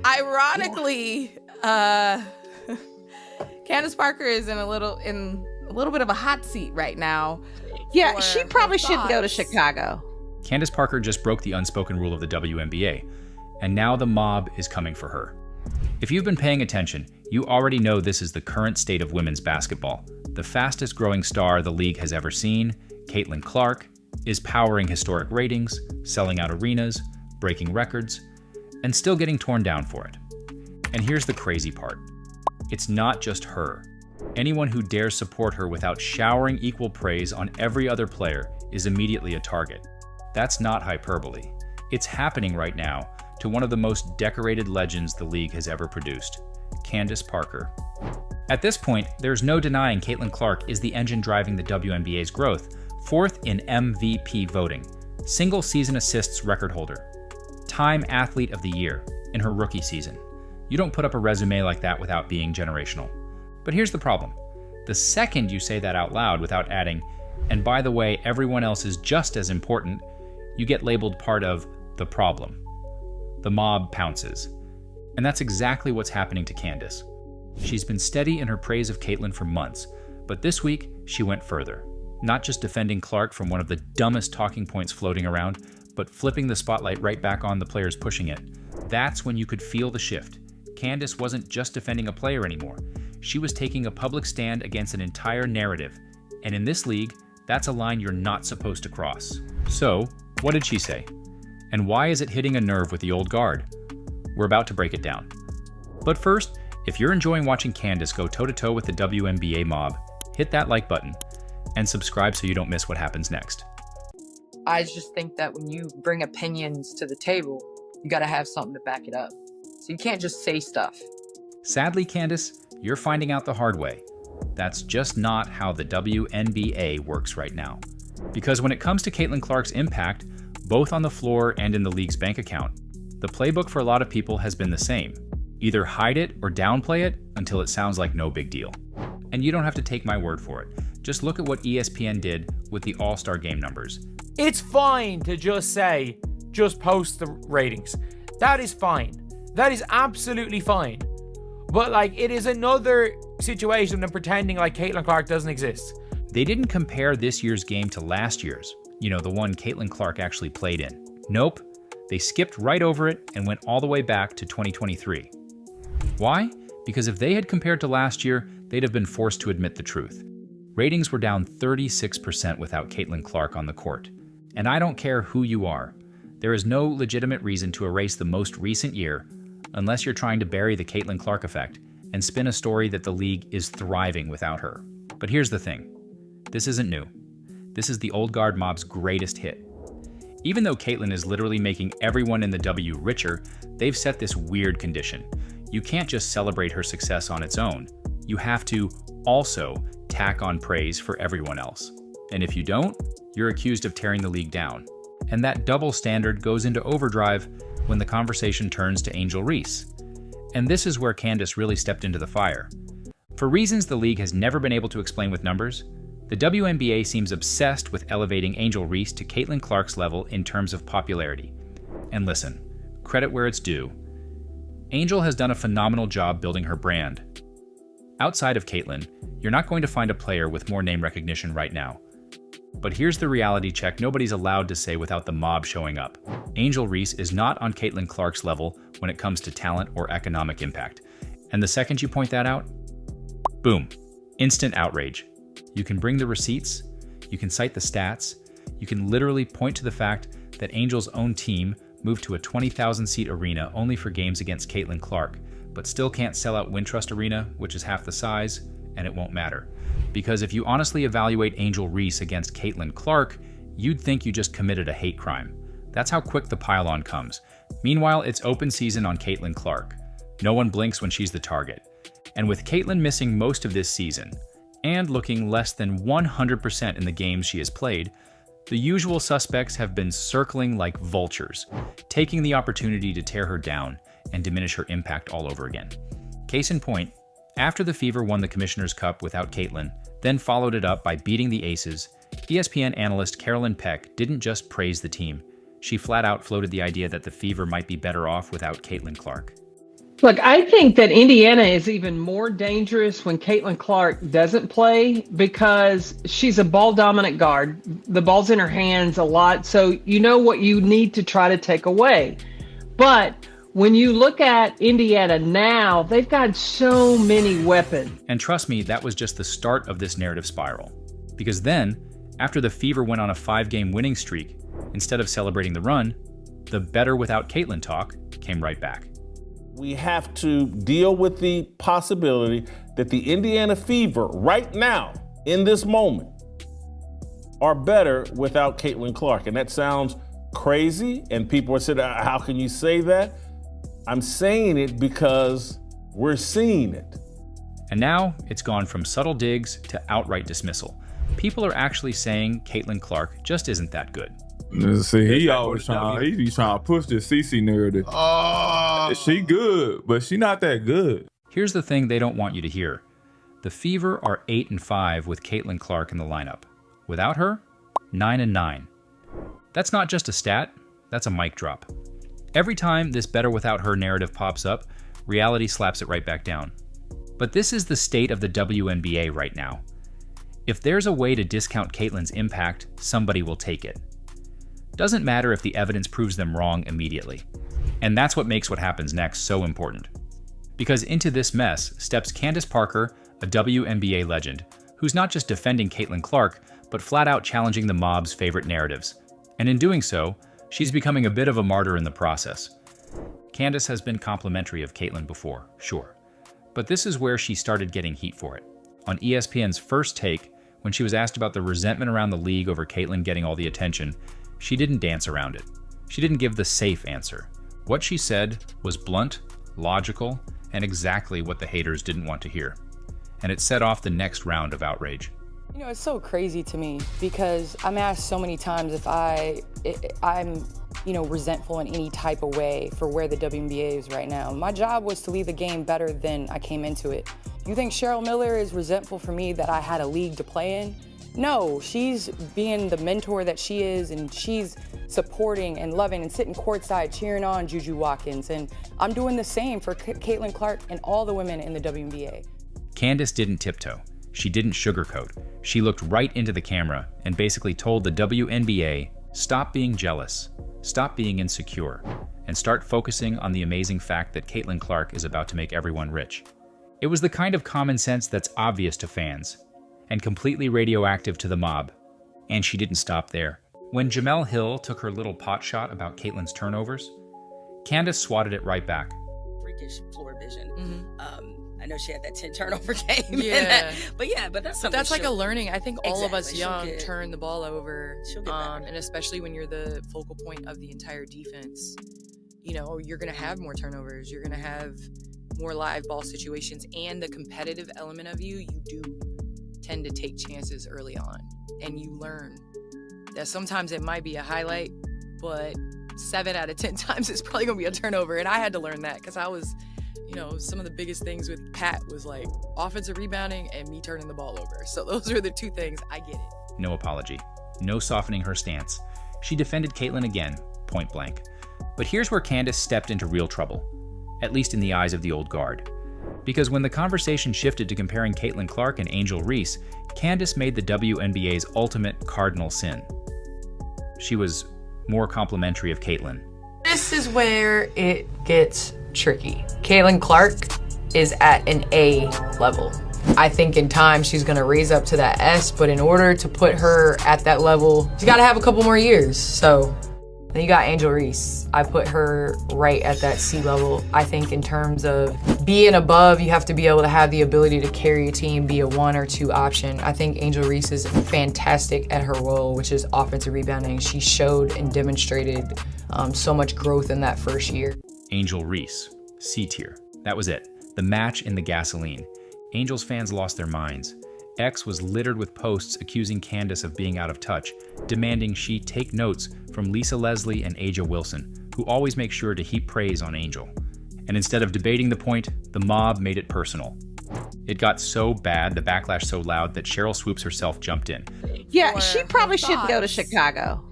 Ironically, Candace Parker is in a little bit of a hot seat right now. Yeah, she probably shouldn't go to Chicago. Candace Parker just broke the unspoken rule of the WNBA, and now the mob is coming for her. If you've been paying attention, you already know this is the current state of women's basketball. The fastest growing star the league has ever seen, Caitlin Clark, is powering historic ratings, selling out arenas, breaking records, and still getting torn down for it. And here's the crazy part. It's not just her. Anyone who dares support her without showering equal praise on every other player is immediately a target. That's not hyperbole. It's happening right now to one of the most decorated legends the league has ever produced, Candace Parker. At this point, there's no denying Caitlin Clark is the engine driving the WNBA's growth, fourth in MVP voting, single season assists record holder, Time Athlete of the Year in her rookie season. You don't put up a resume like that without being generational. But here's the problem. The second you say that out loud without adding, and by the way, everyone else is just as important, you get labeled part of the problem. The mob pounces. And that's exactly what's happening to Candace. She's been steady in her praise of Caitlin for months, but this week she went further. Not just defending Clark from one of the dumbest talking points floating around, but flipping the spotlight right back on the players pushing it. That's when you could feel the shift. Candace wasn't just defending a player anymore. She was taking a public stand against an entire narrative. And in this league, that's a line you're not supposed to cross. So, what did she say? And why is it hitting a nerve with the old guard? We're about to break it down. But first, if you're enjoying watching Candace go toe-to-toe with the WNBA mob, hit that like button and subscribe so you don't miss what happens next. I just think that when you bring opinions to the table, you got to have something to back it up. So you can't just say stuff. Sadly, Candace, you're finding out the hard way. That's just not how the WNBA works right now. Because when it comes to Caitlin Clark's impact, both on the floor and in the league's bank account, the playbook for a lot of people has been the same. Either hide it or downplay it until it sounds like no big deal. And you don't have to take my word for it. Just look at what ESPN did with the All-Star Game numbers. It's fine to just say, just post the ratings. That is fine. That is absolutely fine. But it is another situation than pretending like Caitlin Clark doesn't exist. They didn't compare this year's game to last year's, the one Caitlin Clark actually played in. Nope. They skipped right over it and went all the way back to 2023. Why? Because if they had compared to last year, they'd have been forced to admit the truth. Ratings were down 36% without Caitlin Clark on the court. And I don't care who you are. There is no legitimate reason to erase the most recent year unless you're trying to bury the Caitlin Clark effect and spin a story that the league is thriving without her. But here's the thing. This isn't new. This is the old guard mob's greatest hit. Even though Caitlin is literally making everyone in the W richer, they've set this weird condition. You can't just celebrate her success on its own. You have to also tack on praise for everyone else. And if you don't, you're accused of tearing the league down. And that double standard goes into overdrive when the conversation turns to Angel Reese. And this is where Candace really stepped into the fire. For reasons the league has never been able to explain with numbers, the WNBA seems obsessed with elevating Angel Reese to Caitlin Clark's level in terms of popularity. And listen, credit where it's due. Angel has done a phenomenal job building her brand. Outside of Caitlin, you're not going to find a player with more name recognition right now. But here's the reality check nobody's allowed to say without the mob showing up. Angel Reese is not on Caitlin Clark's level when it comes to talent or economic impact. And the second you point that out, boom, instant outrage. You can bring the receipts, you can cite the stats, you can literally point to the fact that Angel's own team moved to a 20,000-seat arena only for games against Caitlin Clark, but still can't sell out Wintrust Arena, which is half the size, and it won't matter. Because if you honestly evaluate Angel Reese against Caitlin Clark, you'd think you just committed a hate crime. That's how quick the pile-on comes. Meanwhile, it's open season on Caitlin Clark. No one blinks when she's the target. And with Caitlin missing most of this season, and looking less than 100% in the games she has played, the usual suspects have been circling like vultures, taking the opportunity to tear her down and diminish her impact all over again. Case in point, after the Fever won the Commissioner's Cup without Caitlin, then followed it up by beating the Aces, ESPN analyst Carolyn Peck didn't just praise the team, She flat out floated the idea that the Fever might be better off without Caitlin Clark. Look, I think that Indiana is even more dangerous when Caitlin Clark doesn't play because she's a ball dominant guard. The ball's in her hands a lot. So you know what you need to try to take away. But when you look at Indiana now, they've got so many weapons. And trust me, that was just the start of this narrative spiral. Because then, after the Fever went on a 5-game winning streak, instead of celebrating the run, the better without Caitlin talk came right back. We have to deal with the possibility that the Indiana Fever right now, in this moment, are better without Caitlin Clark. And that sounds crazy, and people are saying, how can you say that? I'm saying it because we're seeing it. And now it's gone from subtle digs to outright dismissal. People are actually saying Caitlin Clark just isn't that good. See, he always trying to push this CC narrative. She good, but she not that good. Here's the thing they don't want you to hear. The Fever are 8-5 with Caitlin Clark in the lineup. Without her, 9-9. That's not just a stat, that's a mic drop. Every time this better without her narrative pops up, reality slaps it right back down. But this is the state of the WNBA right now. If there's a way to discount Caitlin's impact, somebody will take it. Doesn't matter if the evidence proves them wrong immediately. And that's what makes what happens next so important. Because into this mess steps Candace Parker, a WNBA legend, who's not just defending Caitlin Clark, but flat out challenging the mob's favorite narratives. And in doing so, she's becoming a bit of a martyr in the process. Candace has been complimentary of Caitlin before, sure. But this is where she started getting heat for it. On ESPN's First Take, when she was asked about the resentment around the league over Caitlin getting all the attention, she didn't dance around it. She didn't give the safe answer. What she said was blunt, logical, and exactly what the haters didn't want to hear. And it set off the next round of outrage. You know, it's so crazy to me because I'm asked so many times if I'm resentful in any type of way for where the WNBA is right now. My job was to leave the game better than I came into it. You think Cheryl Miller is resentful for me that I had a league to play in? No, she's being the mentor that she is, and she's supporting and loving and sitting courtside cheering on Juju Watkins. And I'm doing the same for Caitlin Clark and all the women in the WNBA. Candace didn't tiptoe. She didn't sugarcoat. She looked right into the camera and basically told the WNBA, stop being jealous, stop being insecure, and start focusing on the amazing fact that Caitlin Clark is about to make everyone rich. It was the kind of common sense that's obvious to fans and completely radioactive to the mob. And she didn't stop there. When Jamel Hill took her little pot shot about Caitlin's turnovers, Candace swatted it right back. Freakish floor vision. I know she had that 10 turnover game. Yeah. But that's something. That's like a learning. I think all of us young She'll turn the ball over. better. And especially when you're the focal point of the entire defense, you're going to have more turnovers. You're going to have more live ball situations, and the competitive element of you do tend to take chances early on, and you learn that sometimes it might be a highlight, but 7 out of 10 times it's probably gonna be a turnover. And I had to learn that because I was, some of the biggest things with Pat was like offensive rebounding and me turning the ball over. So those are the two things. I get it. No apology, no softening her stance. She defended Caitlin again, point blank. But here's where Candace stepped into real trouble, at least in the eyes of the old guard. Because when the conversation shifted to comparing Caitlin Clark and Angel Reese, Candace made the WNBA's ultimate cardinal sin. She was more complimentary of Caitlin. This is where it gets tricky. Caitlin Clark is at an A level. I think in time she's gonna raise up to that S, but in order to put her at that level, she gotta have a couple more years. So then you got Angel Reese. I put her right at that C level. I think in terms of being above, you have to be able to have the ability to carry a team, be a 1 or 2 option. I think Angel Reese is fantastic at her role, which is offensive rebounding. She showed and demonstrated so much growth in that first year. Angel Reese, C tier. That was it. The match in the gasoline. Angels fans lost their minds. X was littered with posts accusing Candace of being out of touch, demanding she take notes from Lisa Leslie and Aja Wilson, who always make sure to heap praise on Angel. And instead of debating the point, the mob made it personal. It got so bad, the backlash so loud, that Cheryl Swoops herself jumped in. Yeah, she probably should go to Chicago.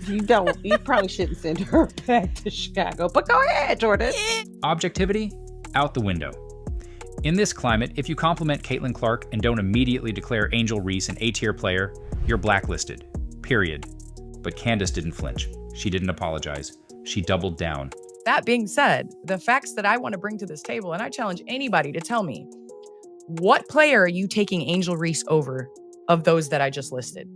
You probably shouldn't send her back to Chicago. But go ahead, Jordan. Objectivity? Out the window. In this climate, if you compliment Caitlin Clark and don't immediately declare Angel Reese an A-tier player, you're blacklisted. Period. But Candace didn't flinch. She didn't apologize. She doubled down. That being said, the facts that I want to bring to this table, and I challenge anybody to tell me, what player are you taking Angel Reese over of those that I just listed?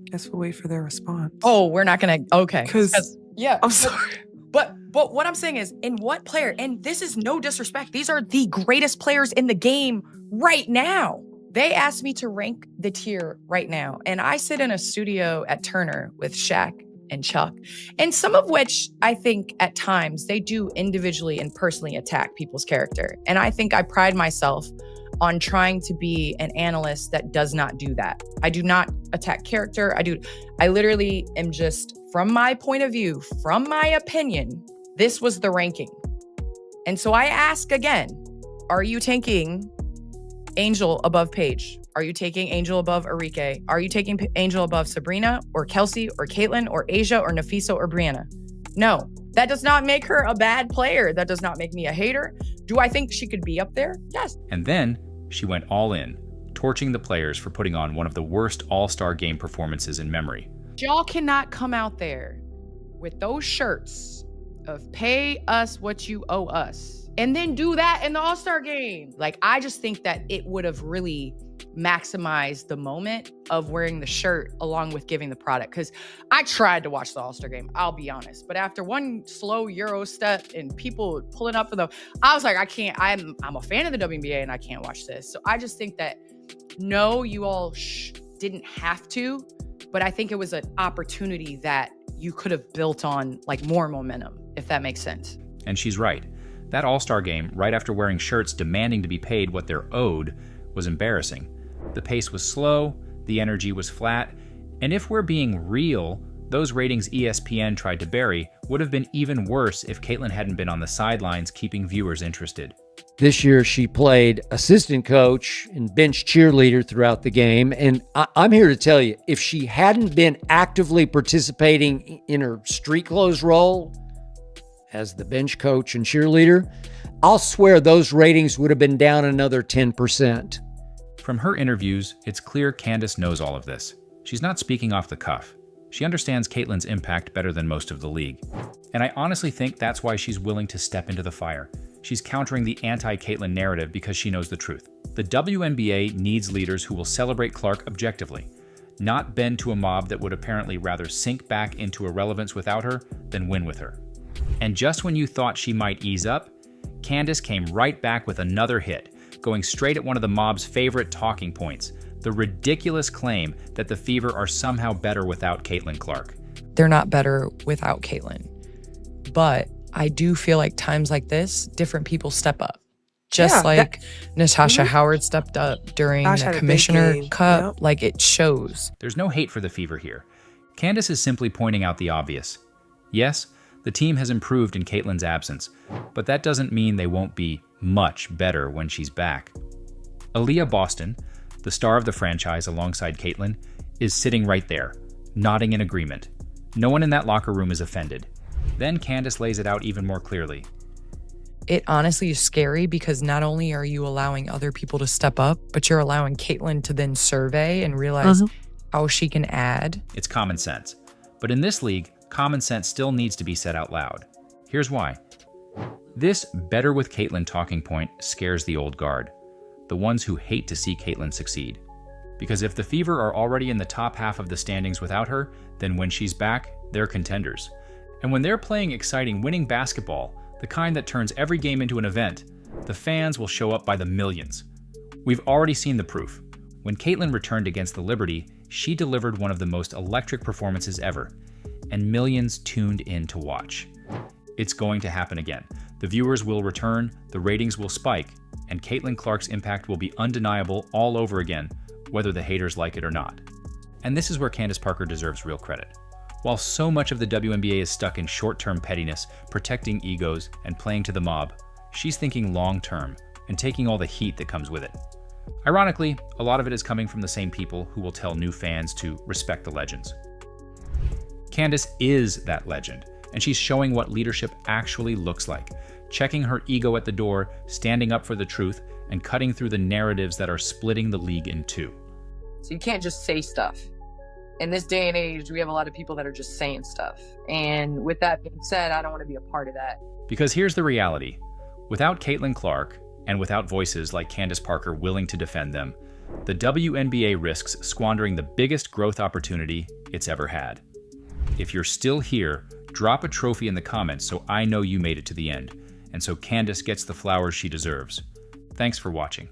Guess we'll wait for their response. Oh, we're not going to. Okay. Because yeah. I'm sorry. But what I'm saying is, in what player, and this is no disrespect, these are the greatest players in the game right now. They asked me to rank the tier right now. And I sit in a studio at Turner with Shaq and Chuck, and some of which I think at times they do individually and personally attack people's character. And I think I pride myself on trying to be an analyst that does not do that. I do not attack character. I literally am just, from my point of view, from my opinion, this was the ranking. And so I ask again, are you taking Angel above Paige? Are you taking Angel above Arike? Are you taking Angel above Sabrina or Kelsey or Caitlin or Asia or Nafisa or Brianna? No, that does not make her a bad player. That does not make me a hater. Do I think she could be up there? Yes. And then she went all in, torching the players for putting on one of the worst all-star game performances in memory. Y'all cannot come out there with those shirts of pay us what you owe us and then do that in the All-Star game. Like, I just think that it would have really maximized the moment of wearing the shirt along with giving the product. Because I tried to watch the All-Star game, I'll be honest. But after one slow Euro step and people pulling up for I was like, I can't, I'm a fan of the WNBA and I can't watch this. So I just think that, no, you all didn't have to, but I think it was an opportunity that you could have built on, like, more momentum, if that makes sense. And she's right. That All-Star game, right after wearing shirts demanding to be paid what they're owed, was embarrassing. The pace was slow, the energy was flat, and if we're being real, those ratings ESPN tried to bury would have been even worse if Caitlin hadn't been on the sidelines keeping viewers interested. This year, she played assistant coach and bench cheerleader throughout the game. And I'm here to tell you, if she hadn't been actively participating in her street clothes role as the bench coach and cheerleader, I'll swear those ratings would have been down another 10%. From her interviews, it's clear Candace knows all of this. She's not speaking off the cuff. She understands Caitlin's impact better than most of the league. And I honestly think that's why she's willing to step into the fire. She's countering the anti-Caitlin narrative because she knows the truth. The WNBA needs leaders who will celebrate Clark objectively, not bend to a mob that would apparently rather sink back into irrelevance without her than win with her. And just when you thought she might ease up, Candace came right back with another hit, going straight at one of the mob's favorite talking points, the ridiculous claim that the Fever are somehow better without Caitlin Clark. They're not better without Caitlin. But I do feel like times like this, different people step up. Just Natasha Howard stepped up during the Commissioner Cup. Yep. Like, it shows. There's no hate for the Fever here. Candace is simply pointing out the obvious. Yes, the team has improved in Caitlin's absence, but that doesn't mean they won't be much better when she's back. Aaliyah Boston, the star of the franchise alongside Caitlin, is sitting right there, nodding in agreement. No one in that locker room is offended. Then Candace lays it out even more clearly. It honestly is scary because not only are you allowing other people to step up, but you're allowing Caitlin to then survey and realize how she can add. It's common sense. But in this league, common sense still needs to be said out loud. Here's why. This better with Caitlin talking point scares the old guard, the ones who hate to see Caitlin succeed. Because if the Fever are already in the top half of the standings without her, then when she's back, they're contenders. And when they're playing exciting winning basketball, the kind that turns every game into an event, the fans will show up by the millions. We've already seen the proof. When Caitlin returned against the Liberty, she delivered one of the most electric performances ever, and millions tuned in to watch. It's going to happen again. The viewers will return, the ratings will spike, and Caitlin Clark's impact will be undeniable all over again, whether the haters like it or not. And this is where Candace Parker deserves real credit. While so much of the WNBA is stuck in short-term pettiness, protecting egos, and playing to the mob, she's thinking long-term and taking all the heat that comes with it. Ironically, a lot of it is coming from the same people who will tell new fans to respect the legends. Candace is that legend, and she's showing what leadership actually looks like, checking her ego at the door, standing up for the truth, and cutting through the narratives that are splitting the league in two. So you can't just say stuff. In this day and age, we have a lot of people that are just saying stuff. And with that being said, I don't want to be a part of that. Because here's the reality. Without Caitlin Clark, and without voices like Candace Parker willing to defend them, the WNBA risks squandering the biggest growth opportunity it's ever had. If you're still here, drop a trophy in the comments so I know you made it to the end, and so Candace gets the flowers she deserves. Thanks for watching.